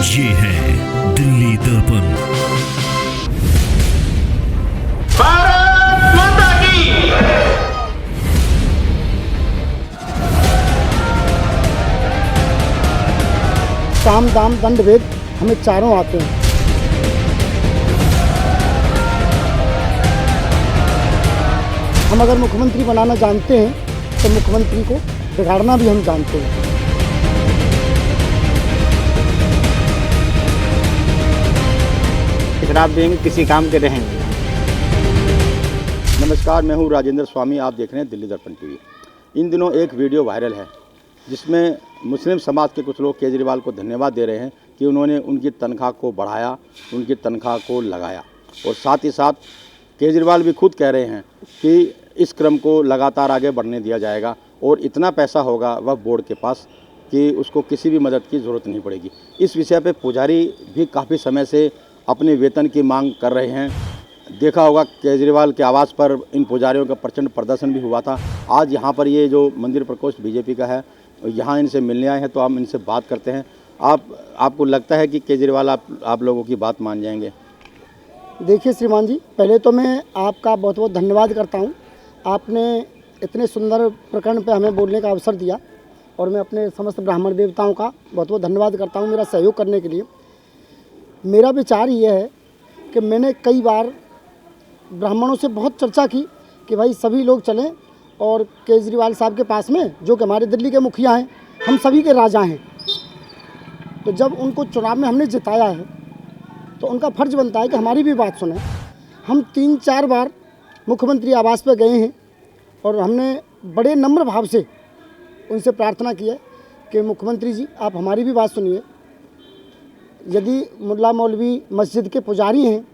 ये है दिल्ली दर्पण। भारत माता की। साम दाम दंड भेद हमें चारों आते हैं। हम अगर मुख्यमंत्री बनाना जानते हैं तो मुख्यमंत्री को बिगाड़ना भी हम जानते हैं। शराब देंगे किसी काम के रहेंगे। नमस्कार, मैं हूं राजेंद्र स्वामी, आप देख रहे हैं दिल्ली दर्पण टीवी। इन दिनों एक वीडियो वायरल है जिसमें मुस्लिम समाज के कुछ लोग केजरीवाल को धन्यवाद दे रहे हैं कि उन्होंने उनकी तनख्वाह को बढ़ाया, उनकी तनख्वाह को लगाया। और साथ ही साथ केजरीवाल भी खुद कह रहे हैं कि इस क्रम को लगातार आगे बढ़ने दिया जाएगा और इतना पैसा होगा वह बोर्ड के पास कि उसको किसी भी मदद की ज़रूरत नहीं पड़ेगी। इस विषय पे पुजारी भी काफ़ी समय से अपने वेतन की मांग कर रहे हैं। देखा होगा केजरीवाल के आवास पर इन पुजारियों का प्रचंड प्रदर्शन भी हुआ था। आज यहाँ पर ये जो मंदिर प्रकोष्ठ बीजेपी का है, यहाँ इनसे मिलने आए हैं, तो हम इनसे बात करते हैं। आपको लगता है कि केजरीवाल आप लोगों की बात मान जाएंगे? देखिए श्रीमान जी, पहले तो मैं आपका बहुत बहुत धन्यवाद करता हूँ। आपने इतने सुंदर प्रकरण पे हमें बोलने का अवसर दिया और मैं अपने समस्त ब्राह्मण देवताओं का बहुत बहुत धन्यवाद करता हूँ मेरा सहयोग करने के लिए। मेरा विचार ये है कि मैंने कई बार ब्राह्मणों से बहुत चर्चा की कि भाई सभी लोग चलें और केजरीवाल साहब के पास में, जो कि हमारे दिल्ली के मुखिया हैं, हम सभी के राजा हैं। तो जब उनको चुनाव में हमने जिताया है तो उनका फ़र्ज़ बनता है कि हमारी भी बात सुने। हम 3-4 बार मुख्यमंत्री आवास पर गए हैं और हमने बड़े नम्र भाव से उनसे प्रार्थना की है कि मुख्यमंत्री जी आप हमारी भी बात सुनिए। यदि मुल्ला मौलवी मस्जिद के पुजारी हैं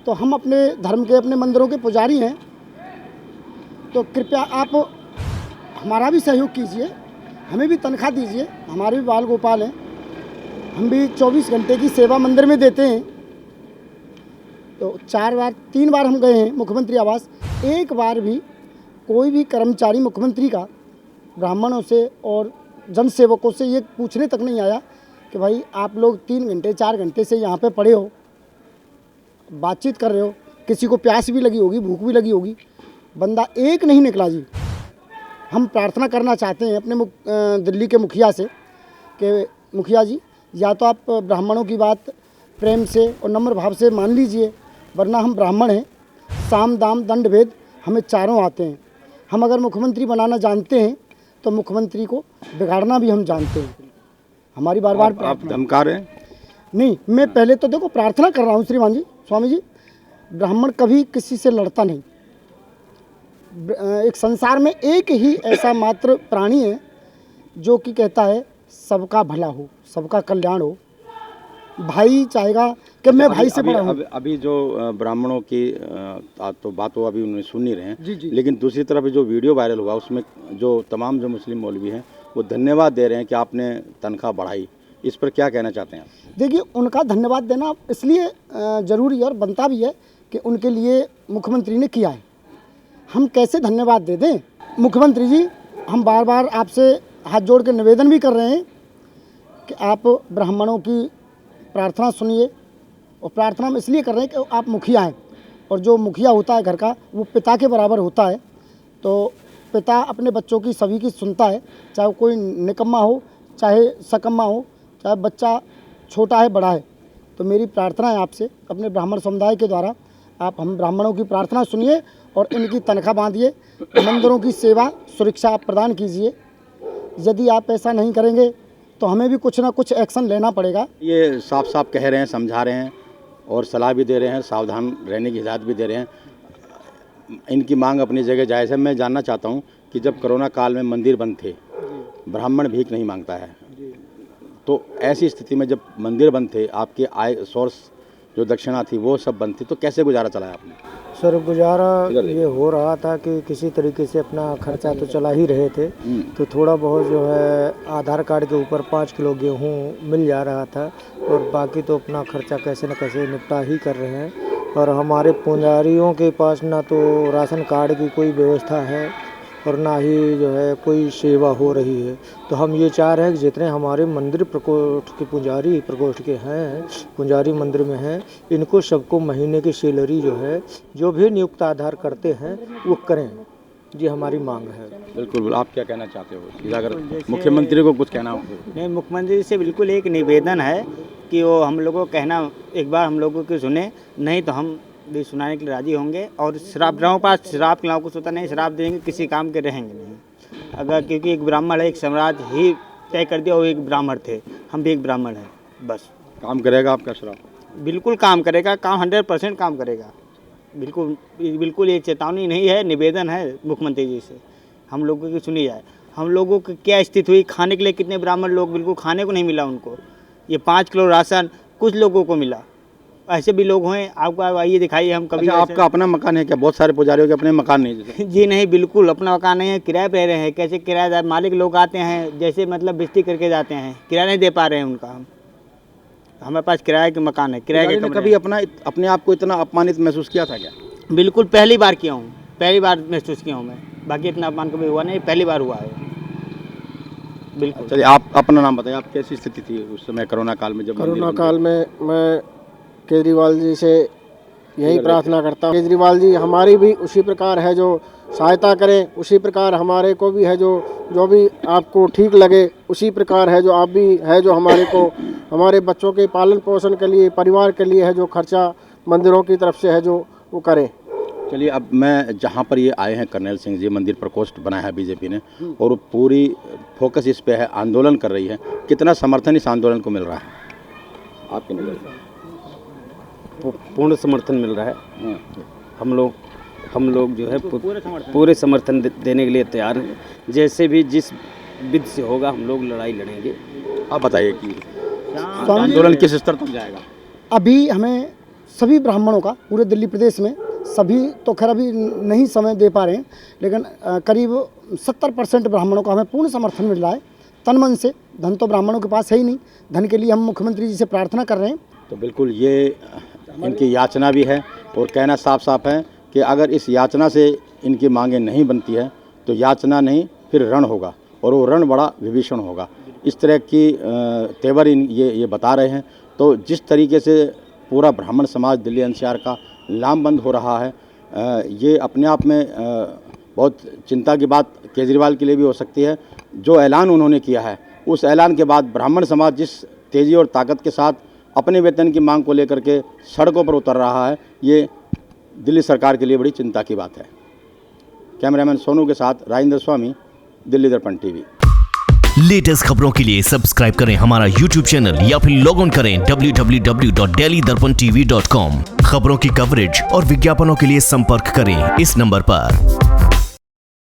तो हम अपने धर्म के, अपने मंदिरों के पुजारी हैं, तो कृपया आप हमारा भी सहयोग कीजिए, हमें भी तनख्वाह दीजिए। हमारे भी बाल गोपाल हैं, हम भी 24 घंटे की सेवा मंदिर में देते हैं। तो 3 बार हम गए हैं मुख्यमंत्री आवास, एक बार भी कोई भी कर्मचारी मुख्यमंत्री का ब्राह्मणों से और जनसेवकों से ये पूछने तक नहीं आया कि भाई आप लोग 3 घंटे 4 घंटे से यहाँ पे पड़े हो, बातचीत कर रहे हो, किसी को प्यास भी लगी होगी, भूख भी लगी होगी, बंदा एक नहीं निकला जी। हम प्रार्थना करना चाहते हैं अपने दिल्ली के मुखिया से कि मुखिया जी या तो आप ब्राह्मणों की बात प्रेम से और नम्र भाव से मान लीजिए, वरना हम ब्राह्मण हैं, साम दाम दंड भेद हमें चारों आते हैं। हम अगर मुख्यमंत्री बनाना जानते हैं तो मुख्यमंत्री को बिगाड़ना भी हम जानते हैं। हमारी बार बार आप धमका रहे हैं? नहीं, मैं पहले तो देखो प्रार्थना कर रहा हूँ श्रीमान जी, स्वामी जी, ब्राह्मण कभी किसी से लड़ता नहीं। एक संसार में एक ही ऐसा मात्र प्राणी है जो कि कहता है सबका भला हो, सबका कल्याण हो। भाई चाहेगा कि मैं भाई से बड़ा हूँ। अभी जो ब्राह्मणों की तो बात वो अभी उन्हें सुन नहीं रहे हैं जी। लेकिन दूसरी तरफ जो वीडियो वायरल हुआ उसमें जो तमाम जो मुस्लिम मौलवी हैं वो धन्यवाद दे रहे हैं कि आपने तनख्वाह बढ़ाई। इस पर क्या कहना चाहते हैं आप? देखिए, उनका धन्यवाद देना इसलिए ज़रूरी और बनता भी है कि उनके लिए मुख्यमंत्री ने किया है। हम कैसे धन्यवाद दे दें? मुख्यमंत्री जी, हम बार बार आपसे हाथ जोड़ के निवेदन भी कर रहे हैं कि आप ब्राह्मणों की प्रार्थना सुनिए। और प्रार्थना हम इसलिए कर रहे हैं कि आप मुखिया हैं और जो मुखिया होता है घर का वो पिता के बराबर होता है। तो पिता अपने बच्चों की सभी की सुनता है, चाहे कोई निकम्मा हो, चाहे सकम्मा हो, चाहे बच्चा छोटा है बड़ा है। तो मेरी प्रार्थना है आपसे, अपने ब्राह्मण समुदाय के द्वारा आप हम ब्राह्मणों की प्रार्थना सुनिए और इनकी तनख्वाह बांधिए, मंदिरों की सेवा सुरक्षा आप प्रदान कीजिए। यदि आप ऐसा नहीं करेंगे तो हमें भी कुछ ना कुछ एक्शन लेना पड़ेगा। ये साफ साफ कह रहे हैं, समझा रहे हैं और सलाह भी दे रहे हैं, सावधान रहने की हिदायत भी दे रहे हैं। इनकी मांग अपनी जगह जायज़ है। मैं जानना चाहता हूँ कि जब कोरोना काल में मंदिर बंद थे, ब्राह्मण भीख नहीं मांगता है, तो ऐसी स्थिति में जब मंदिर बंद थे, आपके आय सोर्स जो दक्षिणा थी वो सब बंद थी, तो कैसे गुजारा चलाया आपने? सर गुजारा ये हो रहा था कि किसी तरीके से अपना खर्चा तो चला ही रहे थे। तो थोड़ा बहुत जो है आधार कार्ड के ऊपर 5 किलो गेहूँ मिल जा रहा था और बाकी तो अपना खर्चा कैसे न कैसे निपटा ही कर रहे हैं। और हमारे पुजारियों के पास ना तो राशन कार्ड की कोई व्यवस्था है और ना ही जो है कोई सेवा हो रही है। तो हम ये चाह रहे हैं कि जितने हमारे मंदिर प्रकोष्ठ के पुजारी प्रकोष्ठ के हैं, पुजारी मंदिर में हैं, इनको सबको महीने की सैलरी जो है, जो भी नियुक्त आधार करते हैं वो करें, ये हमारी मांग है। बिल्कुल, आप क्या कहना चाहते हो? सीधा अगर मुख्यमंत्री को कुछ कहना हो? नहीं, मुख्यमंत्री से बिल्कुल एक निवेदन है कि वो हम लोगों को कहना, एक बार हम लोगों को सुने, नहीं तो हम भी सुनाने के लिए राजी होंगे। और शराब लोगों के पास शराब के अलावा कुछ होता नहीं, शराब देंगे किसी काम के रहेंगे नहीं। अगर क्योंकि एक ब्राह्मण है, एक सम्राट ही तय कर दिया, वो एक ब्राह्मण थे, हम भी एक ब्राह्मण हैं, बस। काम करेगा आपका शराब? बिल्कुल काम करेगा, काम 100% काम करेगा। बिल्कुल ये चेतावनी नहीं है, निवेदन है मुख्यमंत्री जी से, हम लोगों की सुनी जाए। हम लोगों की क्या स्थिति हुई, खाने के लिए कितने ब्राह्मण लोग बिल्कुल खाने को नहीं मिला उनको। ये 5 किलो राशन कुछ लोगों को मिला, ऐसे भी लोग हैं। आपको आइए दिखाइए, हम कभी। अच्छा, आपका अपना मकान है क्या? बहुत सारे पुजारियों के अपने मकान नहीं जैसे? जी नहीं, बिल्कुल अपना मकान नहीं है, किराए पे रह रहे हैं। कैसे किराएदार मालिक लोग आते हैं, जैसे मतलब बिस्ती करके जाते हैं, किराया नहीं दे पा रहे हैं उनका। हम हमारे पास किराए के मकान है, किराए के कमरे कभी अपने आप को इतना अपमानित महसूस किया था क्या? बिल्कुल पहली बार किया हूँ, पहली बार महसूस किया हूँ मैं। बाकी इतना अपमान कभी हुआ नहीं, पहली बार हुआ है। बिल्कुल। चलिए, आप अपना नाम बताइए, आप कैसी स्थिति थी उस समय कोरोना काल में? जब कोरोना काल में मैं केजरीवाल जी से यही प्रार्थना करता हूँ, केजरीवाल जी हमारी भी उसी प्रकार है, जो सहायता करें उसी प्रकार हमारे को भी है, जो भी आपको ठीक लगे उसी प्रकार है, जो आप भी है, जो हमारे को हमारे बच्चों के पालन पोषण के लिए, परिवार के लिए है, जो खर्चा मंदिरों की तरफ से है, जो वो करें। चलिए, अब मैं जहाँ पर ये आए हैं कर्नैल सिंह जी, मंदिर प्रकोष्ठ बनाया है बीजेपी ने, और पूरी फोकस इस पे है, आंदोलन कर रही है। कितना समर्थन इस आंदोलन को मिल रहा है आपके नज़र? पूर्ण समर्थन मिल रहा है। हम लोग जो है पूरे समर्थन देने के लिए तैयार हैं। जैसे भी जिस विधि से होगा हम लोग लड़ाई लड़ेंगे। आप बताइए कि आंदोलन किस स्तर तक जाएगा? अभी हमें सभी ब्राह्मणों का पूरे दिल्ली प्रदेश में, सभी तो खैर अभी नहीं समय दे पा रहे हैं, लेकिन करीब 70% ब्राह्मणों का हमें पूर्ण समर्थन मिल रहा है, तन मन से। धन तो ब्राह्मणों के पास है ही नहीं, धन के लिए हम मुख्यमंत्री जी से प्रार्थना कर रहे हैं। तो बिल्कुल ये इनकी याचना भी है, और कहना साफ साफ है कि अगर इस याचना से इनकी मांगें नहीं बनती है तो याचना नहीं, फिर रण होगा, और वो रण बड़ा विभीषण होगा। इस तरह की तेवर ये बता रहे हैं। तो जिस तरीके से पूरा ब्राह्मण समाज दिल्ली एनसीआर का लामबंद हो रहा है, ये अपने आप में बहुत चिंता की बात केजरीवाल के लिए भी हो सकती है। जो ऐलान उन्होंने किया है, उस ऐलान के बाद ब्राह्मण समाज जिस तेज़ी और ताकत के साथ अपने वेतन की मांग को लेकर के सड़कों पर उतर रहा है, ये दिल्ली सरकार के लिए बड़ी चिंता की बात है। कैमरामैन सोनू के साथ राजेंद्र स्वामी, दिल्ली दर्पण टीवी। लेटेस्ट खबरों के लिए सब्सक्राइब करें हमारा YouTube चैनल या फिर लॉग ऑन करें www.delhidarpantv.com। खबरों की कवरेज और विज्ञापनों के लिए संपर्क करें इस नंबर पर।